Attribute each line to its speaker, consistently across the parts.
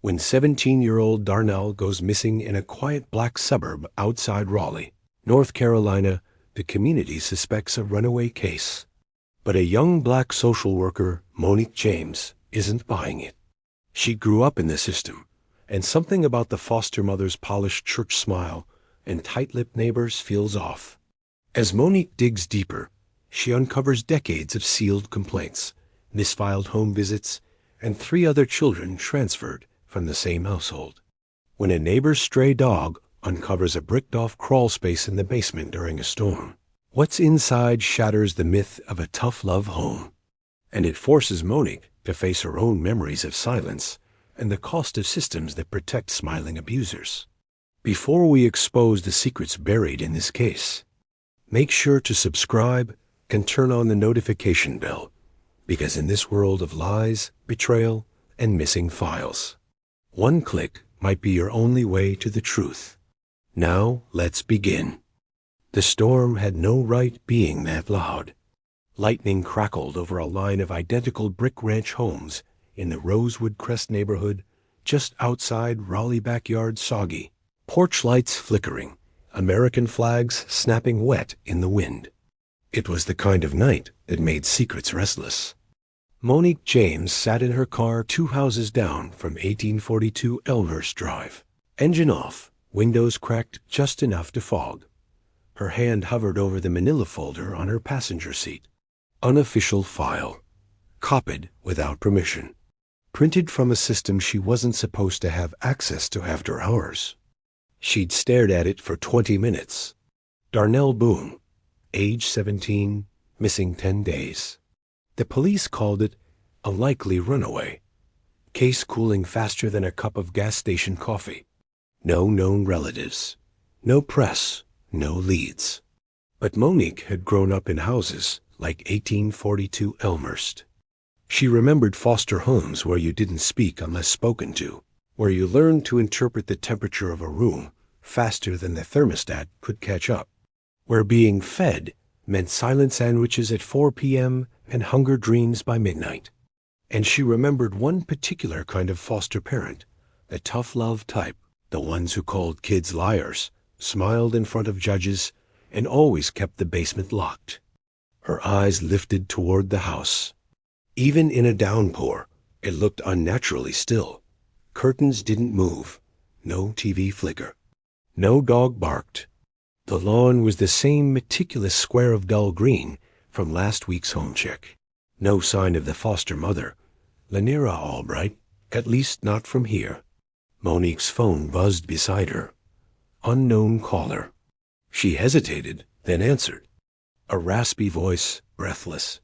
Speaker 1: when 17-year-old Darnell goes missing in a quiet black suburb outside Raleigh, North Carolina. The community suspects a runaway case. But a young black social worker, Monique James, isn't buying it. She grew up in the system, and something about the foster mother's polished church smile and tight-lipped neighbors feels off. As Monique digs deeper, she uncovers decades of sealed complaints, misfiled home visits, and 3 other children transferred from the same household. When a neighbor's stray dog uncovers a bricked-off crawl space in the basement during a storm, what's inside shatters the myth of a tough love home. And it forces Monique to face her own memories of silence and the cost of systems that protect smiling abusers. Before we expose the secrets buried in this case, make sure to subscribe and turn on the notification bell, because in this world of lies, betrayal, and missing files, one click might be your only way to the truth. Now let's begin. The storm had no right being that loud. Lightning crackled over a line of identical brick ranch homes in the Rosewood Crest neighborhood just outside Raleigh backyard soggy, porch lights flickering, American flags snapping wet in the wind. It was the kind of night that made secrets restless. Monique James sat in her car 2 houses down from 1842 Elmhurst Drive. Engine off, windows cracked just enough to fog. Her hand hovered over the manila folder on her passenger seat. Unofficial file. Copied without permission. Printed from a system she wasn't supposed to have access to after hours. She'd stared at it for 20 minutes. Darnell Boone, age 17, missing 10 days. The police called it a likely runaway. Case cooling faster than a cup of gas station coffee. No known relatives. No press. No leads. But Monique had grown up in houses like 1842 Elmhurst. She remembered foster homes where you didn't speak unless spoken to, where you learned to interpret the temperature of a room faster than the thermostat could catch up, where being fed meant silent sandwiches at 4 p.m. and hunger dreams by midnight. And she remembered one particular kind of foster parent, the tough love type, the ones who called kids liars, smiled in front of judges, and always kept the basement locked. Her eyes lifted toward the house. Even in a downpour, it looked unnaturally still. Curtains didn't move. No TV flicker. No dog barked. The lawn was the same meticulous square of dull green from last week's home check. No sign of the foster mother. Lanira all right, at least not from here. Monique's phone buzzed beside her. Unknown caller. She hesitated, then answered. A raspy voice, breathless.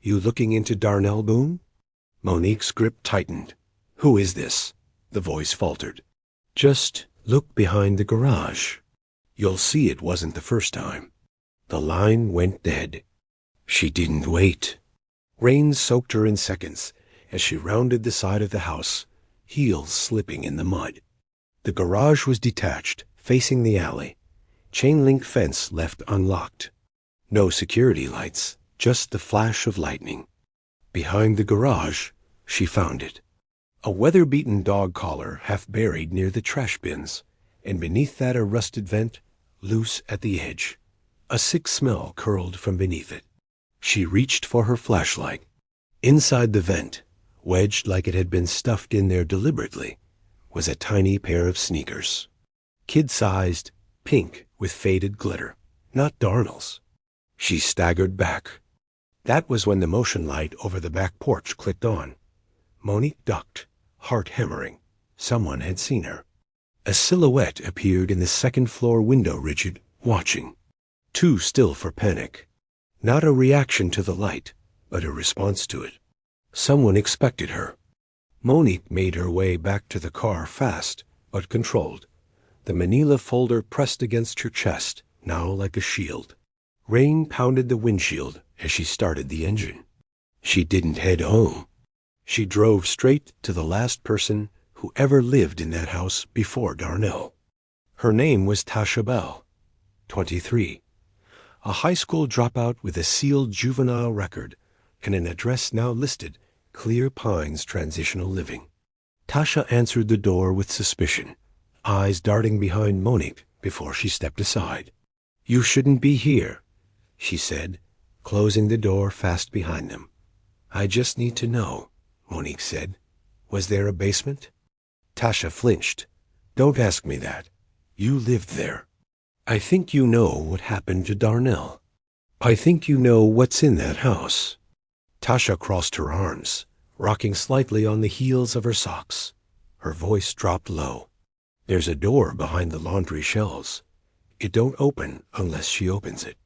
Speaker 1: You looking into Darnell Boone? Monique's grip tightened. Who is this? The voice faltered. Just look behind the garage. You'll see it wasn't the first time. The line went dead. She didn't wait. Rain soaked her in seconds as she rounded the side of the house, heels slipping in the mud. The garage was detached, facing the alley. Chain-link fence left unlocked. No security lights, just the flash of lightning. Behind the garage, she found it. A weather-beaten dog collar half buried near the trash bins, and beneath that a rusted vent, loose at the edge. A sick smell curled from beneath it. She reached for her flashlight. Inside the vent, wedged like it had been stuffed in there deliberately, was a tiny pair of sneakers. Kid-sized, pink with faded glitter, not Darnell's. She staggered back. That was when the motion light over the back porch clicked on. Monique ducked, heart hammering. Someone had seen her. A silhouette appeared in the second-floor window rigid, watching. Too still for panic. Not a reaction to the light, but a response to it. Someone expected her. Monique made her way back to the car fast, but controlled. The manila folder pressed against her chest, now like a shield. Rain pounded the windshield as she started the engine. She didn't head home. She drove straight to the last person who ever lived in that house before Darnell. Her name was Tasha Bell, 23, a high school dropout with a sealed juvenile record and an address now listed, Clear Pines Transitional Living. Tasha answered the door with suspicion, eyes darting behind Monique before she stepped aside. "You shouldn't be here," she said, closing the door fast behind them. "I just need to know," Monique said. "Was there a basement?" Tasha flinched. "Don't ask me that. You lived there. I think you know what happened to Darnell. I think you know what's in that house." Tasha crossed her arms, rocking slightly on the heels of her socks. Her voice dropped low. "There's a door behind the laundry shelves. It don't open unless she opens it.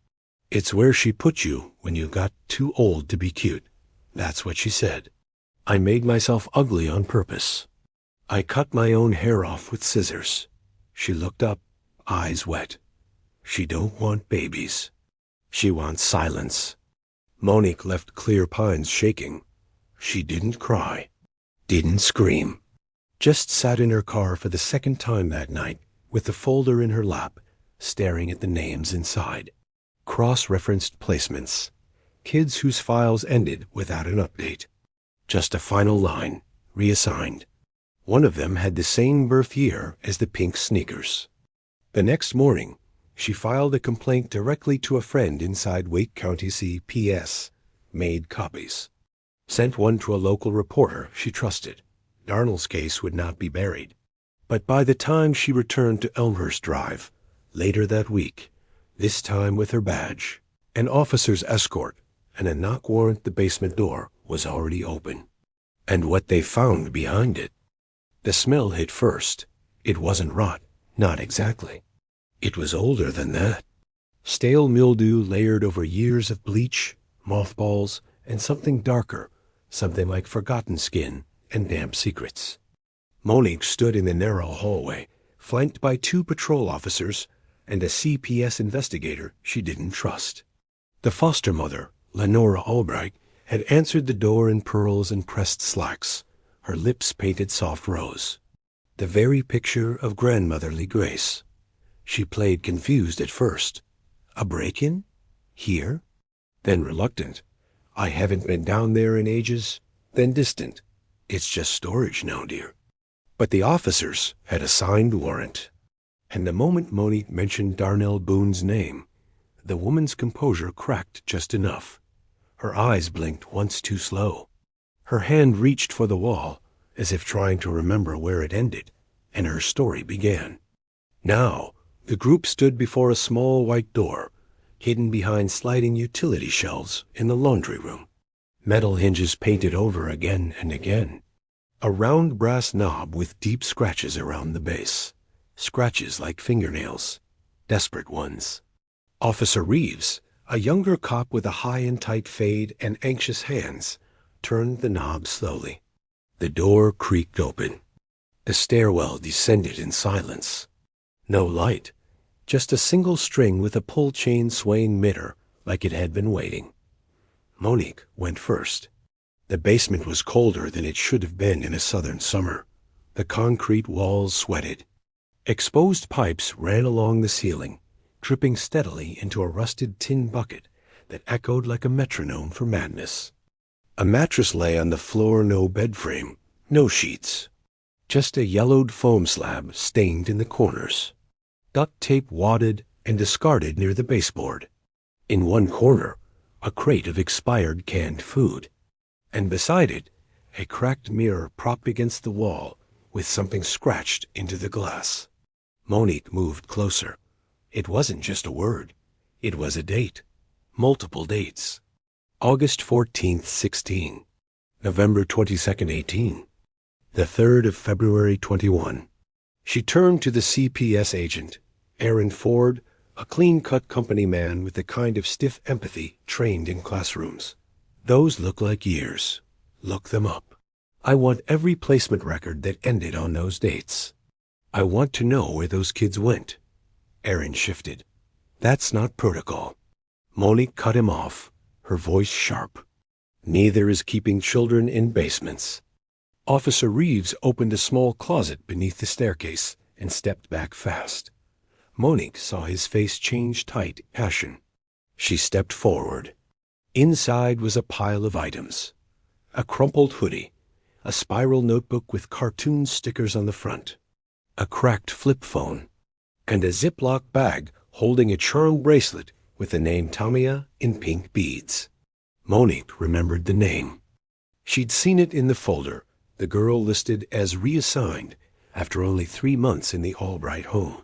Speaker 1: It's where she put you when you got too old to be cute. That's what she said. I made myself ugly on purpose. I cut my own hair off with scissors." She looked up, eyes wet. "She don't want babies. She wants silence." Monique left Clear Pines shaking. She didn't cry, didn't scream, just sat in her car for the second time that night with the folder in her lap, staring at the names inside. Cross-referenced placements. Kids whose files ended without an update. Just a final line, reassigned. One of them had the same birth year as the pink sneakers. The next morning, she filed a complaint directly to a friend inside Wake County CPS, made copies. Sent one to a local reporter she trusted. Darnell's case would not be buried. But by the time she returned to Elmhurst Drive, later that week, this time with her badge, an officer's escort, and a knock warrant, the basement door was already open. And what they found behind it. The smell hit first. It wasn't rot, not exactly. It was older than that. Stale mildew layered over years of bleach, mothballs, and something darker, something like forgotten skin and damp secrets. Monique stood in the narrow hallway, flanked by 2 patrol officers and a CPS investigator she didn't trust. The foster mother, Lenora Albright, had answered the door in pearls and pressed slacks, her lips painted soft rose. The very picture of grandmotherly grace. She played confused at first. A break-in? Here? Then reluctant. "I haven't been down there in ages." Then distant. "It's just storage now, dear." But the officers had a signed warrant. And the moment Monique mentioned Darnell Boone's name, the woman's composure cracked just enough. Her eyes blinked once too slow. Her hand reached for the wall, as if trying to remember where it ended, and her story began. Now, the group stood before a small white door, hidden behind sliding utility shelves in the laundry room. Metal hinges painted over again and again. A round brass knob with deep scratches around the base. Scratches like fingernails. Desperate ones. Officer Reeves, a younger cop with a high and tight fade and anxious hands, turned the knob slowly. The door creaked open. The stairwell descended in silence. No light. Just a single string with a pull chain swaying mid-her like it had been waiting. Monique went first. The basement was colder than it should have been in a southern summer. The concrete walls sweated. Exposed pipes ran along the ceiling, dripping steadily into a rusted tin bucket that echoed like a metronome for madness. A mattress lay on the floor, no bed frame, no sheets. Just a yellowed foam slab stained in the corners. Duct tape wadded and discarded near the baseboard. In one corner, a crate of expired canned food. And beside it, a cracked mirror propped against the wall with something scratched into the glass. Monique moved closer. It wasn't just a word. It was a date. Multiple dates. August 14th, 16. November 22nd, 18. The 3rd of February, 21. She turned to the CPS agent, Aaron Ford, a clean-cut company man with the kind of stiff empathy trained in classrooms. "Those look like years. Look them up. I want every placement record that ended on those dates. I want to know where those kids went." Aaron shifted. "That's not protocol." Monique cut him off, her voice sharp. "Neither is keeping children in basements." Officer Reeves opened a small closet beneath the staircase and stepped back fast. Monique saw his face change tight passion. She stepped forward. Inside was a pile of items. A crumpled hoodie, a spiral notebook with cartoon stickers on the front, a cracked flip phone, and a Ziploc bag holding a charm bracelet with the name Tamia in pink beads. Monique remembered the name. She'd seen it in the folder, the girl listed as reassigned after only 3 months in the Albright home.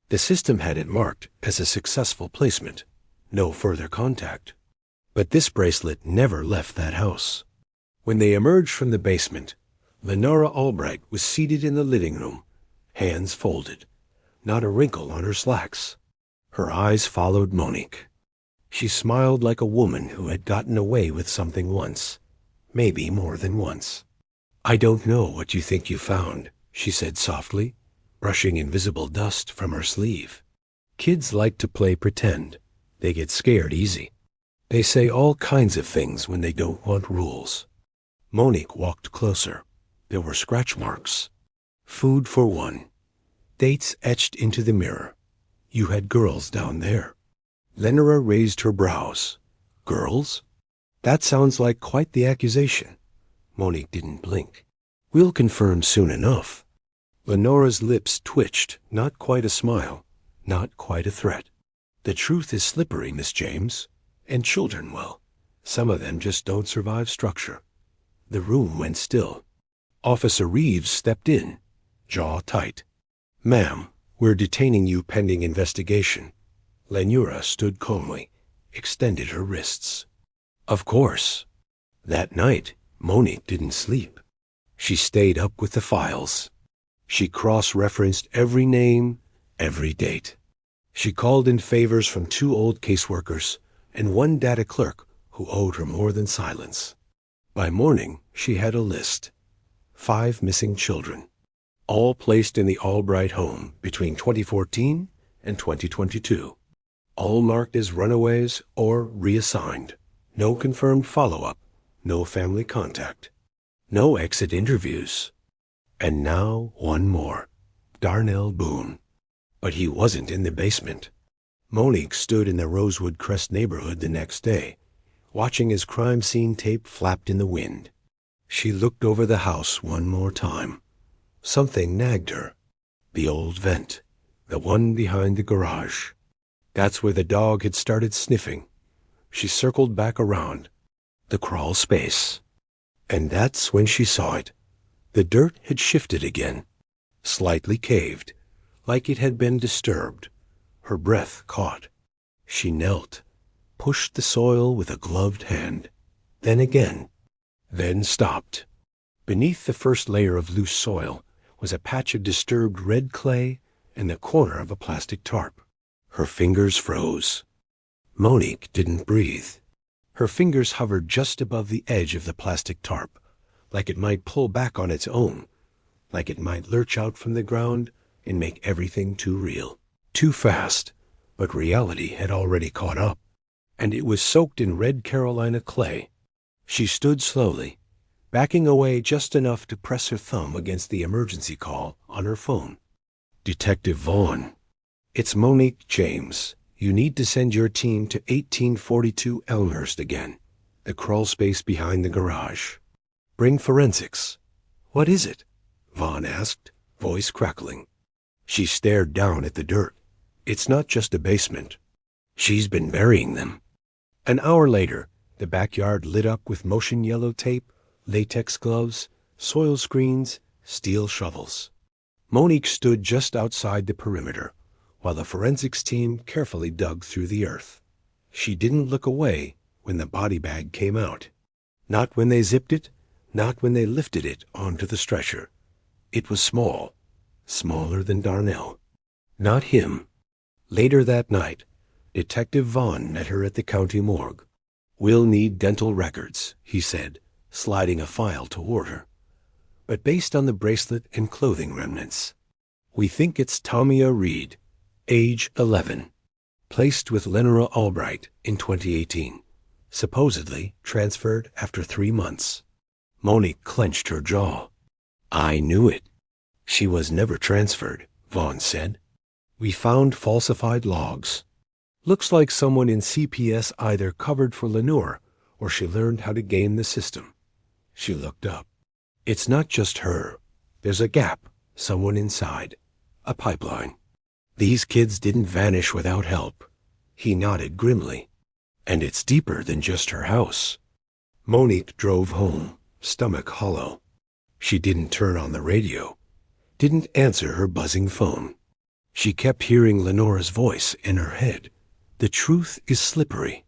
Speaker 1: The system had it marked as a successful placement, no further contact. But this bracelet never left that house. When they emerged from the basement, Lenora Albright was seated in the living room, hands folded, not a wrinkle on her slacks. Her eyes followed Monique. She smiled like a woman who had gotten away with something once, maybe more than once. "I don't know what you think you found," she said softly, brushing invisible dust from her sleeve. "Kids like to play pretend. They get scared easy. They say all kinds of things when they don't want rules." Monique walked closer. There were scratch marks. Food for one. Dates etched into the mirror. You had girls down there. Lenora raised her brows. Girls? That sounds like quite the accusation. Monique didn't blink. "We'll confirm soon enough." Lenora's lips twitched, not quite a smile, not quite a threat. "The truth is slippery, Miss James. And children, well, some of them just don't survive structure." The room went still. Officer Reeves stepped in, jaw tight. "Ma'am, we're detaining you pending investigation." Lenora stood calmly, extended her wrists. "Of course." That night, Monique didn't sleep. She stayed up with the files. She cross-referenced every name, every date. She called in favors from 2 old caseworkers and 1 data clerk who owed her more than silence. By morning, she had a list. 5 missing children, all placed in the Albright home between 2014 and 2022. All marked as runaways or reassigned. No confirmed follow-up, no family contact, no exit interviews. And now 1 more, Darnell Boone. But he wasn't in the basement. Monique stood in the Rosewood Crest neighborhood the next day, watching his crime scene tape flapped in the wind. She looked over the house one more time. Something nagged her. The old vent, the one behind the garage. That's where the dog had started sniffing. She circled back around. The crawl space. And that's when she saw it. The dirt had shifted again, slightly caved, like it had been disturbed. Her breath caught. She knelt, pushed the soil with a gloved hand. Then again. Then stopped. Beneath the first layer of loose soil was a patch of disturbed red clay and the corner of a plastic tarp. Her fingers froze. Monique didn't breathe. Her fingers hovered just above the edge of the plastic tarp, like it might pull back on its own, like it might lurch out from the ground and make everything too real. Too fast, but reality had already caught up, and it was soaked in red Carolina clay. She stood slowly, backing away just enough to press her thumb against the emergency call on her phone. "Detective Vaughn. It's Monique James. You need to send your team to 1842 Elmhurst again, the crawl space behind the garage. Bring forensics." "What is it?" Vaughn asked, voice crackling. She stared down at the dirt. "It's not just a basement. She's been burying them." An hour later, the backyard lit up with motion yellow tape, latex gloves, soil screens, steel shovels. Monique stood just outside the perimeter, while the forensics team carefully dug through the earth. She didn't look away when the body bag came out. Not when they zipped it, not when they lifted it onto the stretcher. It was small, smaller than Darnell. Not him. Later that night, Detective Vaughn met her at the county morgue. "We'll need dental records," he said, sliding a file toward her. "But based on the bracelet and clothing remnants, we think it's Tamia Reed, age 11, placed with Lenora Albright in 2018, supposedly transferred after 3 months." Monique clenched her jaw. "I knew it." "She was never transferred," Vaughn said. "We found falsified logs. Looks like someone in CPS either covered for Lenore or she learned how to game the system." She looked up. It's not just her. There's a gap, someone inside, a pipeline. These kids didn't vanish without help. He nodded grimly. And it's deeper than just her house. Monique drove home, stomach hollow. She didn't turn on the radio, didn't answer her buzzing phone. She kept hearing Lenora's voice in her head. The truth is slippery,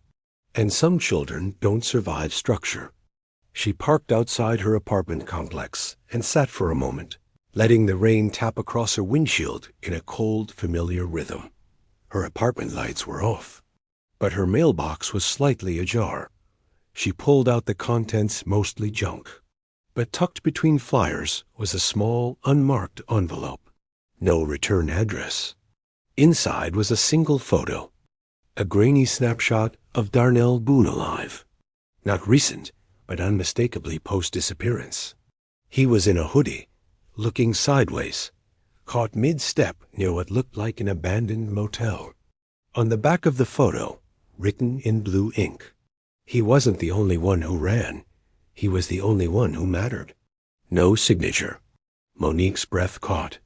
Speaker 1: and some children don't survive structure. She parked outside her apartment complex and sat for a moment, letting the rain tap across her windshield in a cold, familiar rhythm. Her apartment lights were off, but her mailbox was slightly ajar. She pulled out the contents, mostly junk. But tucked between flyers was a small, unmarked envelope. No return address. Inside was a single photo. A grainy snapshot of Darnell Boone alive. Not recent, but unmistakably post-disappearance. He was in a hoodie, looking sideways, caught mid-step near what looked like an abandoned motel. On the back of the photo, written in blue ink, he wasn't the only one who ran. He was the only one who mattered. No signature. Monique's breath caught.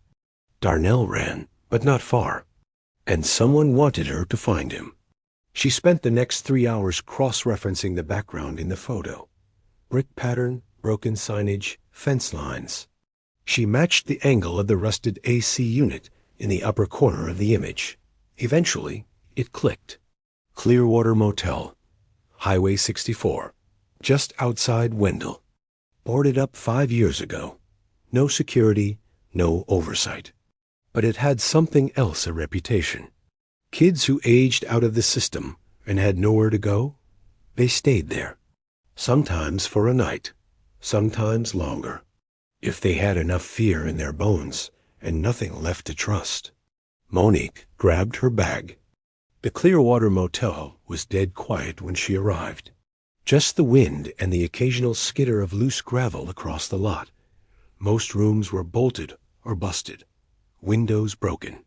Speaker 1: Darnell ran, but not far, and someone wanted her to find him. She spent the next 3 hours cross-referencing the background in the photo. Brick pattern, broken signage, fence lines. She matched the angle of the rusted AC unit in the upper corner of the image. Eventually, it clicked. Clearwater Motel, Highway 64, just outside Wendell. Boarded up 5 years ago. No security, no oversight. But it had something else, a reputation. Kids who aged out of the system and had nowhere to go, they stayed there. Sometimes for a night, sometimes longer. If they had enough fear in their bones and nothing left to trust. Monique grabbed her bag. The Clearwater Motel was dead quiet when she arrived. Just the wind and the occasional skitter of loose gravel across the lot. Most rooms were bolted or busted, windows broken.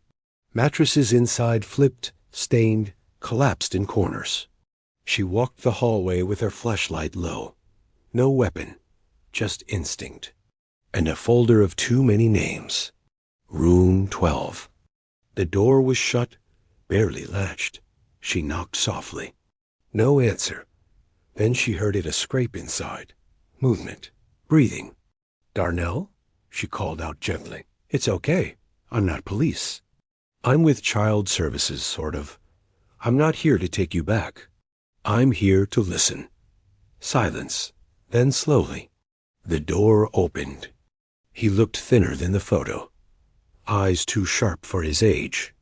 Speaker 1: Mattresses inside flipped, stained, collapsed in corners. She walked the hallway with her flashlight low. No weapon, just instinct. And a folder of too many names. Room 12. The door was shut, barely latched. She knocked softly. No answer. Then she heard it a scrape inside. Movement. Breathing. "Darnell?" she called out gently. "It's okay. I'm not police. I'm with Child Services, sort of. I'm not here to take you back. I'm here to listen." Silence. Then slowly, the door opened. He looked thinner than the photo. Eyes too sharp for his age.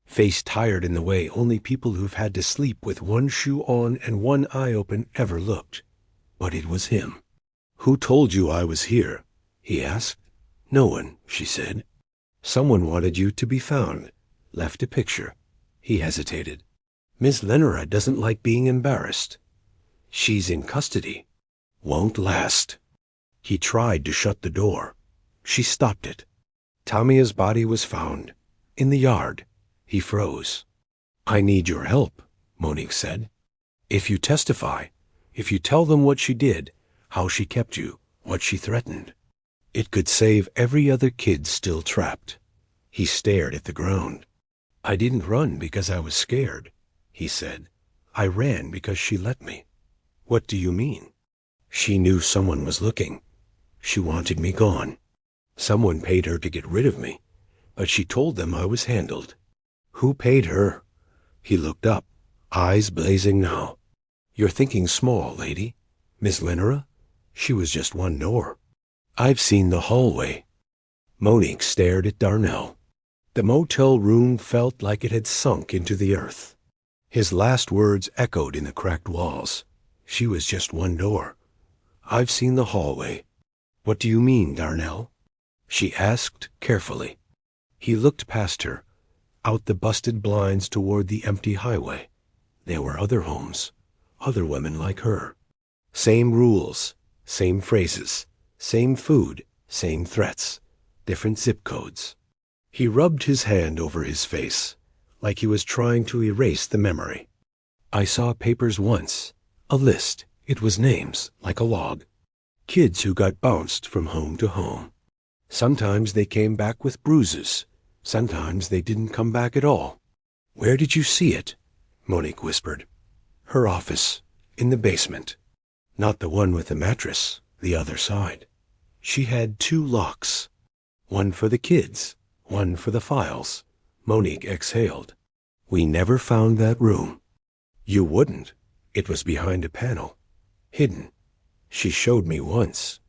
Speaker 1: Face tired in the way only people who've had to sleep with one shoe on and one eye open ever looked. But it was him. "Who told you I was here?" he asked. "No one," she said. "Someone wanted you to be found. Left a picture." He hesitated. "Miss Lenora doesn't like being embarrassed." "She's in custody." "Won't last." He tried to shut the door. She stopped it. Tamia's body was found. In the yard. He froze. "I need your help," Monique said. "If you testify, if you tell them what she did, how she kept you, what she threatened, it could save every other kid still trapped." He stared at the ground. "I didn't run because I was scared," he said. "I ran because she let me." "What do you mean?" "She knew someone was looking. She wanted me gone. Someone paid her to get rid of me, but she told them I was handled." "Who paid her?" He looked up, eyes blazing now. "You're thinking small, lady. Miss Lenora? She was just one door. I've seen the hallway." Monique stared at Darnell. The motel room felt like it had sunk into the earth. His last words echoed in the cracked walls. "She was just one door. I've seen the hallway." "What do you mean, Darnell?" she asked carefully. He looked past her, out the busted blinds toward the empty highway. There were other homes, other women like her. Same rules, same phrases, same food, same threats, different zip codes. He rubbed his hand over his face, like he was trying to erase the memory. "I saw papers once. A list. It was names, like a log. Kids who got bounced from home to home. Sometimes they came back with bruises. Sometimes they didn't come back at all. Where did you see it? Monique whispered. Her office, in the basement. Not the one with the mattress, the other side. She had 2 locks. One for the kids, one for the files. Monique exhaled. We never found that room. You wouldn't. It was behind a panel. Hidden. She showed me once.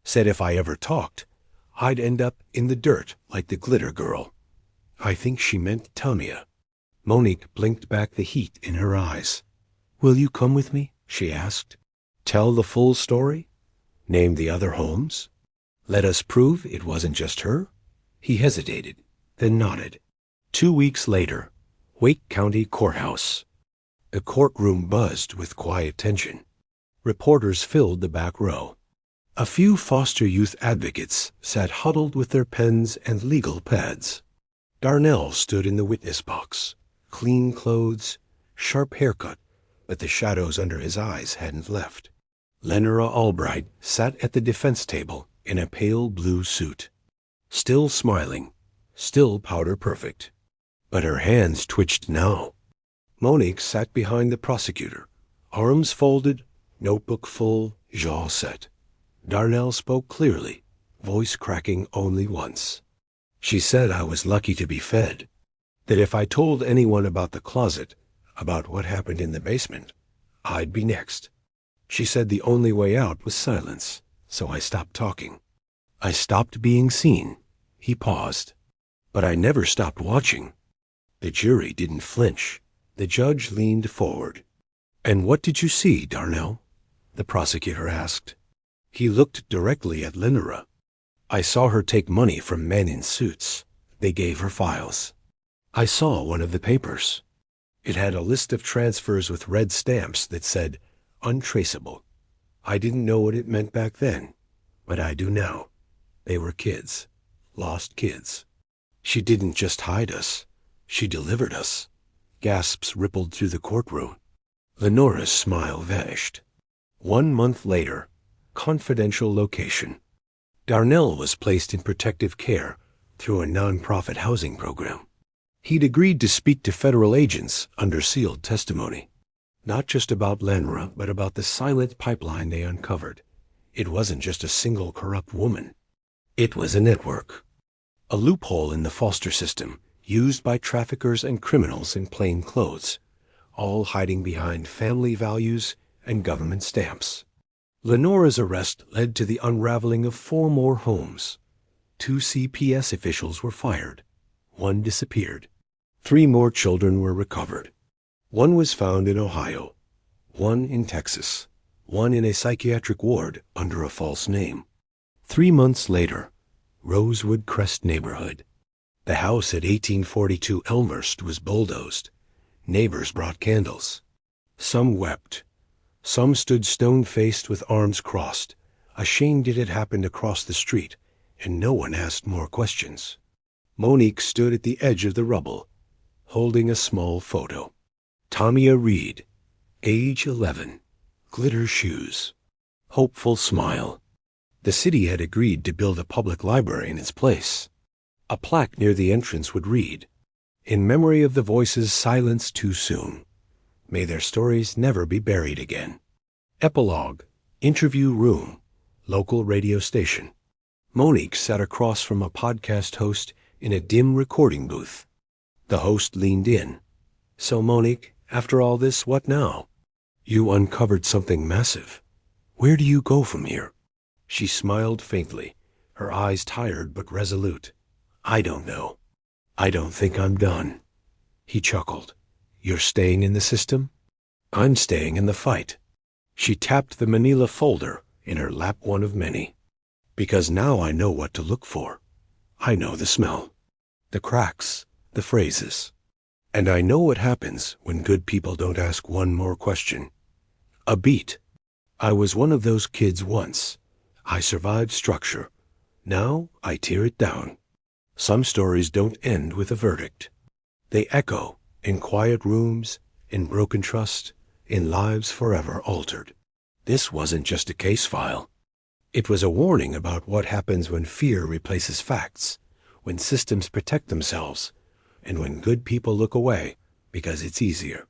Speaker 1: Said if I ever talked, I'd end up in the dirt like the glitter girl. I think she meant Tamia. Monique blinked back the heat in her eyes. Will you come with me? She asked. Tell the full story? Name the other homes? Let us prove it wasn't just her? He hesitated, then nodded. 2 weeks later, Wake County Courthouse. The courtroom buzzed with quiet tension. Reporters filled the back row. A few foster youth advocates sat huddled with their pens and legal pads. Darnell stood in the witness box, clean clothes, sharp haircut, but the shadows under his eyes hadn't left. Lenora Albright sat at the defense table in a pale blue suit, still smiling, still powder perfect. But her hands twitched now. Monique sat behind the prosecutor, arms folded, notebook full, jaw set. Darnell spoke clearly, voice cracking only once. She said I was lucky to be fed, that if I told anyone about the closet, about what happened in the basement, I'd be next. She said the only way out was silence, so I stopped talking. I stopped being seen. He paused. But I never stopped watching. The jury didn't flinch. The judge leaned forward. And what did you see, Darnell? The prosecutor asked. He looked directly at Lenora. I saw her take money from men in suits. They gave her files. I saw one of the papers. It had a list of transfers with red stamps that said, untraceable. I didn't know what it meant back then, but I do now. They were kids. Lost kids. She didn't just hide us. She delivered us. Gasps rippled through the courtroom. Lenora's smile vanished. 1 month later, confidential location. Darnell was placed in protective care through a non-profit housing program. He'd agreed to speak to federal agents under sealed testimony. Not just about Lenora, but about the silent pipeline they uncovered. It wasn't just a single corrupt woman. It was a network. A loophole in the foster system used by traffickers and criminals in plain clothes, all hiding behind family values and government stamps. Lenora's arrest led to the unraveling of 4 more homes. 2 CPS officials were fired. 1 disappeared. 3 more children were recovered. 1 was found in Ohio, 1 in Texas, 1 in a psychiatric ward under a false name. 3 months later, Rosewood Crest neighborhood. The house at 1842 Elmhurst was bulldozed. Neighbors brought candles. Some wept. Some stood stone-faced with arms crossed, ashamed it had happened across the street, and no one asked more questions. Monique stood at the edge of the rubble, holding a small photo. Tamia Reed, age 11, glitter shoes, hopeful smile. The city had agreed to build a public library in its place. A plaque near the entrance would read, "In memory of the voices silenced too soon. May their stories never be buried again." Epilogue, interview room, local radio station. Monique sat across from a podcast host in a dim recording booth. The host leaned in. So, Monique, after all this, what now? You uncovered something massive. Where do you go from here? She smiled faintly, her eyes tired but resolute. I don't know. I don't think I'm done. He chuckled. You're staying in the system? I'm staying in the fight. She tapped the manila folder in her lap, one of many. Because now I know what to look for. I know the smell, the cracks, the phrases. And I know what happens when good people don't ask one more question. A beat. I was one of those kids once. I survived structure. Now I tear it down. Some stories don't end with a verdict. They echo in quiet rooms, in broken trust, in lives forever altered. This wasn't just a case file. It was a warning about what happens when fear replaces facts, when systems protect themselves, and when good people look away because it's easier.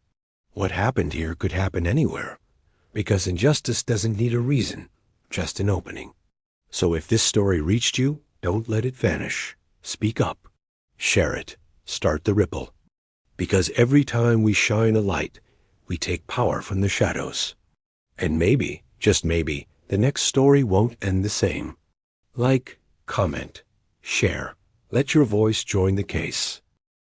Speaker 1: What happened here could happen anywhere, because injustice doesn't need a reason, just an opening. So if this story reached you, don't let it vanish. Speak up. Share it. Start the ripple. Because every time we shine a light, we take power from the shadows. And maybe, just maybe, the next story won't end the same. Like, comment, share. Let your voice join the case.